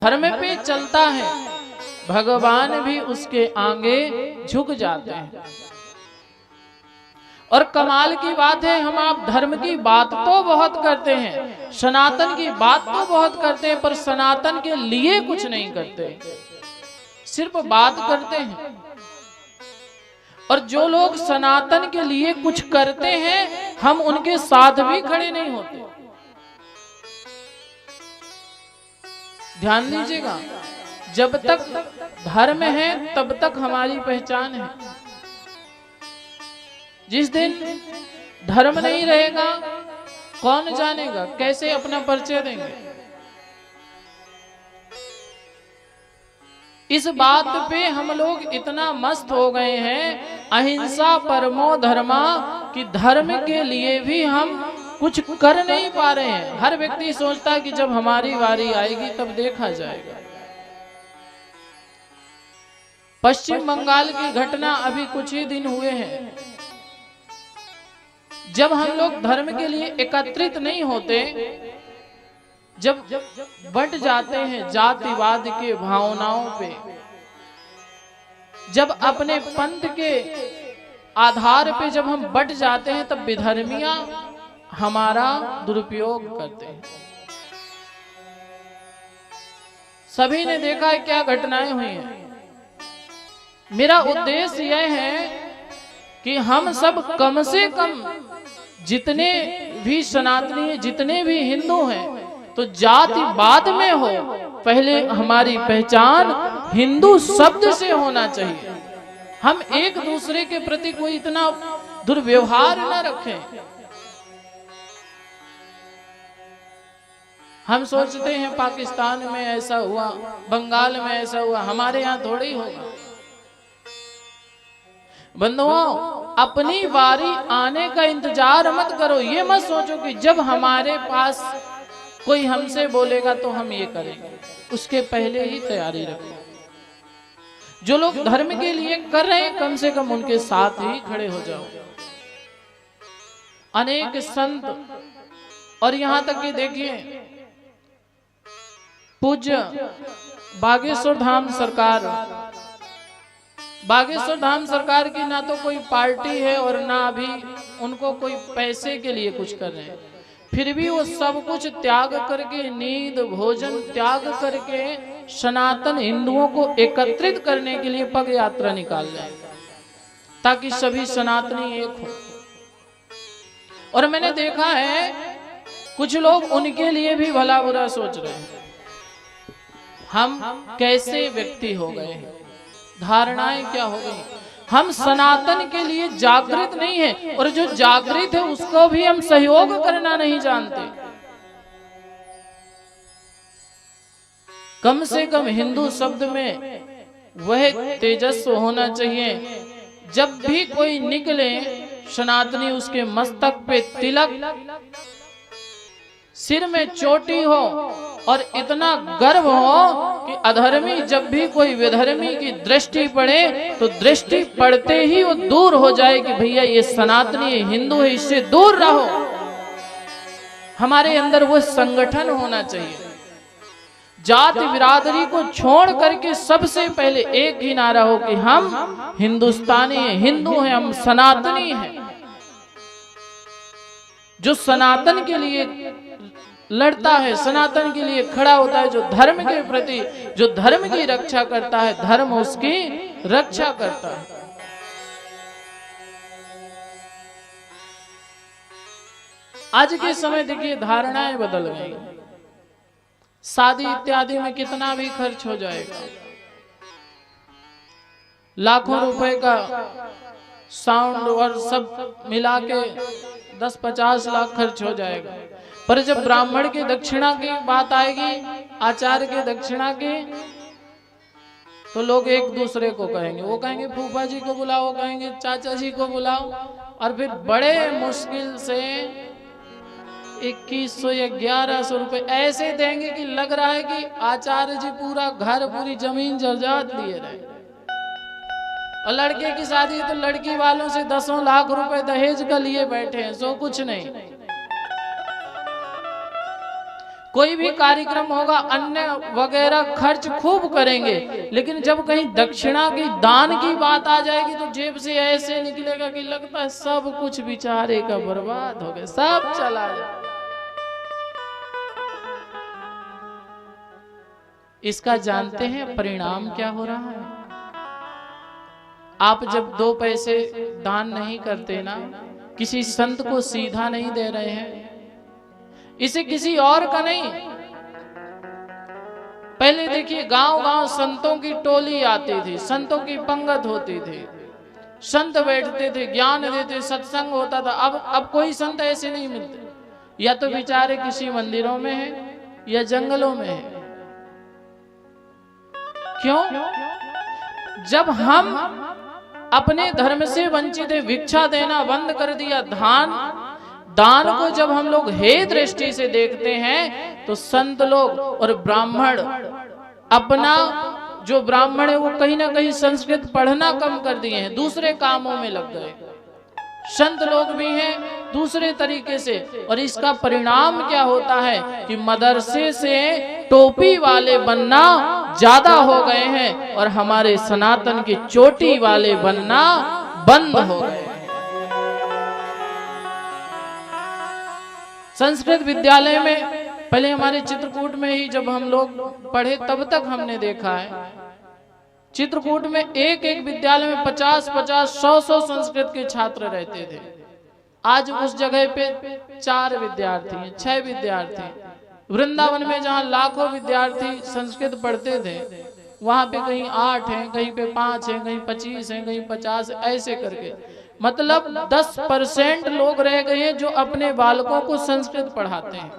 धर्म पे चलता है भगवान भी उसके आगे झुक जाते हैं। और कमाल की बात है, हम आप धर्म की बात तो बहुत करते हैं, सनातन की बात तो बहुत करते हैं, पर सनातन के लिए कुछ नहीं करते, सिर्फ बात करते हैं। और जो लोग सनातन के लिए कुछ करते हैं हम उनके साथ भी खड़े नहीं होते। ध्यान दीजिएगा, जब तक धर्म है तब तक हमारी पहचान है। जिस दिन धर्म नहीं रहेगा कौन जानेगा, कैसे अपना परिचय देंगे। इस बात पे हम लोग इतना मस्त हो गए हैं, अहिंसा परमो धर्मा, कि धर्म के लिए भी हम कुछ कर नहीं पा रहे हैं। हर व्यक्ति सोचता है कि जब हमारी बारी आएगी तब देखा जाएगा। पश्चिम बंगाल की घटना अभी कुछ ही दिन हुए हैं। जब हम लोग धर्म के लिए एकत्रित नहीं होते, जब बंट जाते हैं जातिवाद के भावनाओं पे, जब अपने पंथ के आधार पे जब हम बंट जाते हैं, तब विधर्मियां हमारा दुरुपयोग करते हैं। सभी ने देखा है क्या घटनाएं हुई हैं। मेरा उद्देश्य यह है कि हम सब कम से कम जितने भी सनातनी, जितने भी हिंदू हैं, तो जातिवाद में हो, पहले हमारी पहचान हिंदू शब्द से होना चाहिए। हम एक दूसरे के प्रति कोई इतना दुर्व्यवहार न रखें। हम सोचते हैं पाकिस्तान में ऐसा हुआ, बंगाल में ऐसा हुआ, हमारे यहाँ थोड़ी ही होगा। बंधुओं, अपनी बारी आने का इंतजार मत करो। ये मत सोचो कि जब हमारे पास कोई हमसे बोलेगा तो हम ये करेंगे, उसके पहले ही तैयारी रखो। जो लोग धर्म के लिए कर रहे हैं कम से कम उनके साथ ही खड़े हो जाओ। अनेक संत, और यहां तक कि देखिए पूज्य बागेश्वर धाम सरकार, बागेश्वर धाम सरकार की ना तो कोई पार्टी है और ना अभी उनको कोई पैसे के लिए कुछ कर रहे हैं, फिर भी वो सब कुछ त्याग करके, नींद भोजन त्याग करके सनातन हिंदुओं को एकत्रित करने के लिए पग यात्रा निकाल रहे हैं, ताकि सभी सनातनी एक हो। और मैंने देखा है कुछ लोग उनके लिए भी भला बुरा सोच रहे हैं। हम कैसे व्यक्ति हो गए हैं, धारणाएं क्या हो गई। हम सनातन के लिए जागृत नहीं है, और जो जागृत है उसको भी हम सहयोग करना नहीं जानते। कम से कम हिंदू शब्द में वह तेजस्व होना चाहिए, जब भी कोई निकले सनातनी उसके मस्तक पे तिलक, सिर में चोटी हो, और इतना गर्व हो कि अधर्मी जब भी कोई विधर्मी की दृष्टि पड़े तो दृष्टि पड़ते ही वो दूर हो जाए कि भैया ये सनातनी हिंदू है, इससे दूर रहो। हमारे अंदर वो संगठन होना चाहिए। जाति बिरादरी को छोड़ करके सबसे पहले एक ही नारा हो कि हम हिंदुस्तानी हैं, हिंदू हैं, हम सनातनी हैं। जो सनातन के लिए लड़ता है, सनातन के लिए खड़ा होता है, जो धर्म के प्रति, जो धर्म की रक्षा करता है, धर्म उसकी रक्षा करता है। आज के समय देखिए धारणाएं बदल गई। शादी इत्यादि में कितना भी खर्च हो जाएगा, लाखों रुपए का साउंड और सब मिला के 10-50 लाख खर्च हो जाएगा, पर जब ब्राह्मण के दक्षिणा की बात आएगी, आचार्य के दक्षिणा की, तो लोग एक दूसरे को कहेंगे, वो कहेंगे फूफा जी को बुलाओ, कहेंगे चाचा जी को बुलाओ, और फिर बड़े मुश्किल से 2100 या 1100 रुपए ऐसे देंगे कि लग रहा है कि आचार्य जी पूरा घर, पूरी जमीन जर्जात लिए रहे। और लड़के की शादी तो लड़की वालों से 10 लाख रुपए दहेज का लिए बैठे हैं, सो कुछ नहीं। कोई भी कार्यक्रम होगा अन्य वगैरह खर्च खूब करेंगे, लेकिन जब कहीं दक्षिणा की दान की बात आ जाएगी तो जेब से ऐसे निकलेगा कि लगता है सब कुछ बेचारे का बर्बाद हो गया, सब चला जाए। इसका जानते हैं परिणाम क्या हो रहा है? आप जब 2 पैसे दान नहीं करते ना, किसी संत को सीधा नहीं दे रहे हैं, इसे किसी और का नहीं। पहले देखिए गांव-गांव संतों की टोली आती थी, संतों की पंगत होती थी, संत बैठते थे, ज्ञान देते, सत्संग होता था। अब कोई संत ऐसे नहीं मिलते, या तो बेचारे किसी मंदिरों में है या जंगलों में है। क्यों? जब हम अपने धर्म से वंचित है, भिक्षा देना बंद कर दिया, दान को जब हम लोग हे दृष्टि से देखते हैं, तो संत लोग और ब्राह्मण अपना जो ब्राह्मण है वो कहीं ना कहीं संस्कृत पढ़ना कम कर दिए हैं, दूसरे कामों में लग गए। संत लोग भी हैं दूसरे तरीके से, और इसका परिणाम क्या होता है कि मदरसे से टोपी वाले बनना ज्यादा हो गए हैं और हमारे सनातन की चोटी वाले बनना बंद हो गए। संस्कृत विद्यालय में पहले हमारे चित्रकूट में ही जब हम लोग पढ़े तब तक हमने देखा है, चित्रकूट में एक विद्यालय में 50-50, 100-100 संस्कृत के छात्र रहते थे। आज उस जगह पे 4 विद्यार्थी हैं, 6 विद्यार्थी। वृंदावन में जहाँ लाखों विद्यार्थी संस्कृत पढ़ते थे, वहां पे कहीं 8 हैं, कहीं पे 5 हैं, कहीं 25 हैं, कहीं 50, ऐसे करके मतलब 10% लोग रह गए हैं जो अपने बालकों को संस्कृत पढ़ाते हैं।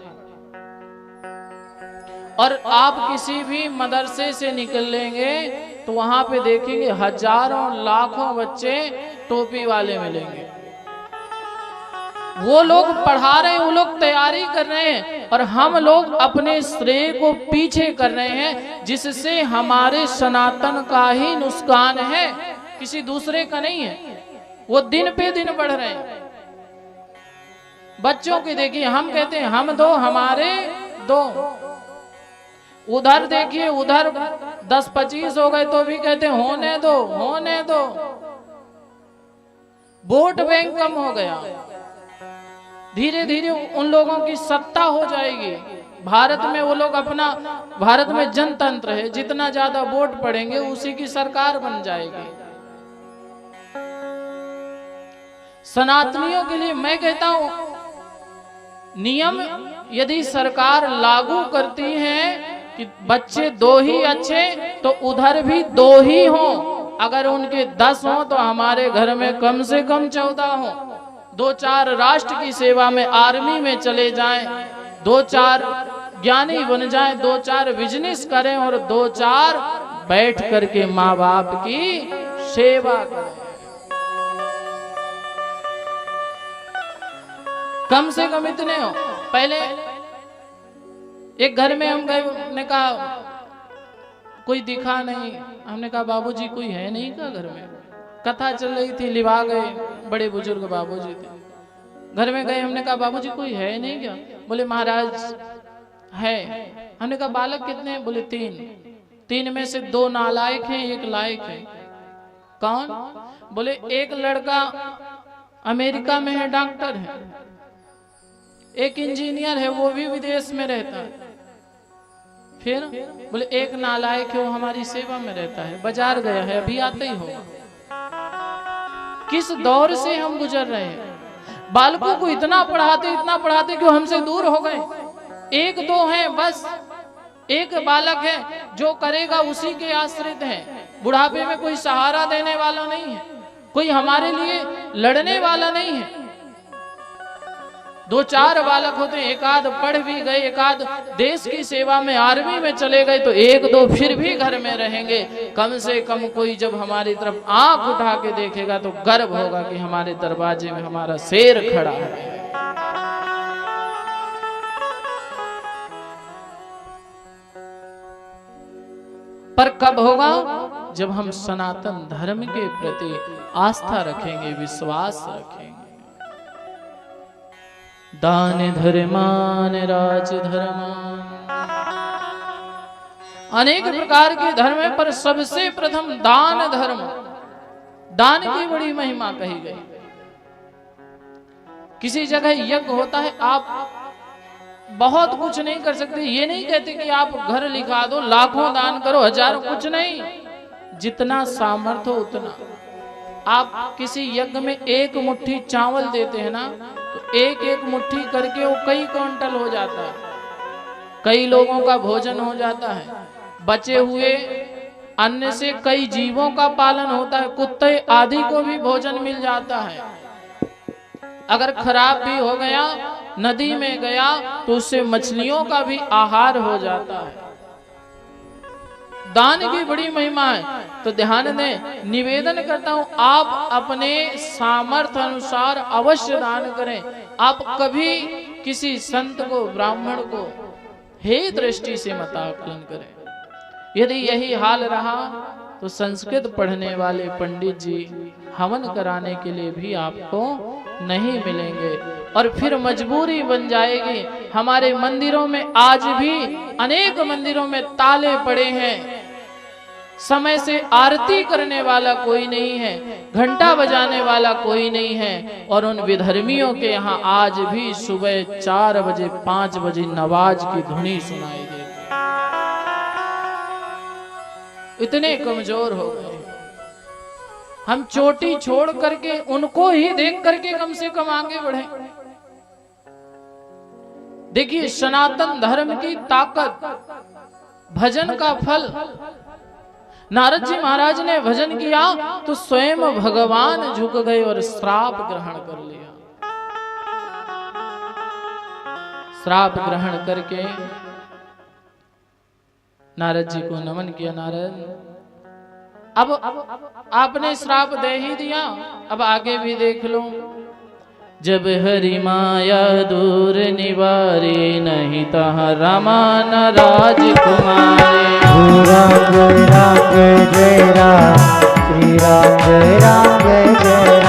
और आप किसी भी मदरसे से निकलेंगे तो वहां पे देखेंगे हजारों लाखों बच्चे टोपी वाले मिलेंगे। वो लोग पढ़ा रहे हैं, वो लोग तैयारी कर रहे हैं, और हम लोग अपने श्रेय को पीछे कर रहे हैं, जिससे हमारे सनातन का ही नुकसान है, किसी दूसरे का नहीं है। वो दिन पे दिन बढ़ रहे हैं। बच्चों की देखिए, हम कहते हैं हम 2 हमारे 2, उधर देखिए उधर 10-25 हो गए तो भी कहते हैं होने दो होने दो। वोट बैंक कम हो गया, धीरे धीरे उन लोगों की सत्ता हो जाएगी। भारत में वो लोग अपना, भारत में जनतंत्र है, जितना ज्यादा वोट पड़ेंगे उसी की सरकार बन जाएगी। सनातनियों के लिए मैं कहता हूं, नियम यदि सरकार लागू करती है कि बच्चे 2 ही अच्छे, तो उधर भी 2 ही हों। अगर उनके 10 हों तो हमारे घर में कम से कम 14 हों। 2-4 राष्ट्र की सेवा में आर्मी में चले जाएं, 2-4 ज्ञानी बन जाएं, 2-4 बिजनेस करें, और 2-4 बैठ करके माँ बाप की सेवा करें। कम से कम इतने हो। पहले एक घर में हम गए, ने कहा कोई दिखा नहीं, हमने कहा बाबूजी कोई है नहीं का घर में? कथा चल रही थी, लिवा गए, बड़े बुजुर्ग बाबूजी थे। घर में गए, हमने कहा बाबूजी कोई है नहीं क्या? बोले महाराज है। हमने कहा बालक कितने हैं? बोले 3 में से 2 नालायक हैं, 1 लायक है। कौन? बोले एक लड़का अमेरिका में है, डॉक्टर है, एक इंजीनियर है, वो भी विदेश में रहता है। फिर बोले एक नालायक है, वो हमारी सेवा में रहता है, बाजार गया है, अभी आते ही होगा। किस दौर से हम गुजर रहे हैं? बालकों को इतना पढ़ाते कि वो हमसे दूर हो गए। 1-2 हैं बस, एक बालक है जो करेगा उसी के आश्रित है। बुढ़ापे में कोई सहारा देने वाला नहीं है, कोई हमारे लिए लड़ने वाला नहीं है। 2-4 बालक होते हैं, 1-आध पढ़ भी गए, 1-आध देश की सेवा में आर्मी में चले गए, तो 1-2 फिर भी घर में रहेंगे। कम से कम कोई जब हमारी तरफ आंख उठा के देखेगा तो गर्व होगा कि हमारे दरवाजे में हमारा शेर खड़ा है। पर कब होगा? जब हम सनातन धर्म के प्रति आस्था रखेंगे, विश्वास रखेंगे। दान धर्मान राज धर्मान अनेक प्रकार के धर्म है, पर सबसे प्रथम दान धर्म, दान की बड़ी महिमा कही गई। किसी जगह यज्ञ होता है, आप बहुत कुछ नहीं कर सकते, ये नहीं कहते कि आप घर लिखा दो, लाखों दान करो, हजारों, कुछ नहीं, जितना सामर्थ्य हो उतना। आप किसी यज्ञ में एक मुट्ठी चावल देते हैं ना, तो एक एक मुट्ठी करके वो कई क्विंटल हो जाता है, कई लोगों का भोजन हो जाता है। बचे हुए अन्न से कई जीवों का पालन होता है, कुत्ते आदि को भी भोजन मिल जाता है। अगर खराब भी हो गया, नदी में गया, तो उससे मछलियों का भी आहार हो जाता है। दान की बड़ी महिमा है। तो ध्यान दें, निवेदन करता हूं, आप अपने सामर्थ्य अनुसार अवश्य दान करें। आप कभी किसी संत को, ब्राह्मण को हे दृष्टि से मत आकलन करें। यदि यही हाल रहा तो संस्कृत पढ़ने वाले पंडित जी हवन कराने के लिए भी आपको नहीं मिलेंगे, और फिर मजबूरी बन जाएगी। हमारे मंदिरों में आज भी अनेक मंदिरों में ताले पड़े हैं, समय से आरती करने वाला कोई नहीं है, घंटा बजाने वाला कोई नहीं है, और उन विधर्मियों के यहाँ आज भी सुबह 4 बजे 5 बजे नमाज की धुनी सुनाई देती। इतने कमजोर हो गए हम, चोटी छोड़ करके उनको ही देख करके कम से कम आगे बढ़े। देखिए सनातन धर्म की ताकत, भजन का फल। नारद जी महाराज ने भजन किया तो स्वयं भगवान झुक गए और श्राप ग्रहण कर लिया। श्राप ग्रहण करके नारद जी को नमन किया। नारद, अब आपने श्राप दे ही दिया, अब आगे भी देख लो। जब हरि माया दूर निवारे, नहीं तहाँ रामा न राजकुमारे। राम जय राम जय राम, श्री राम जय राम जय जय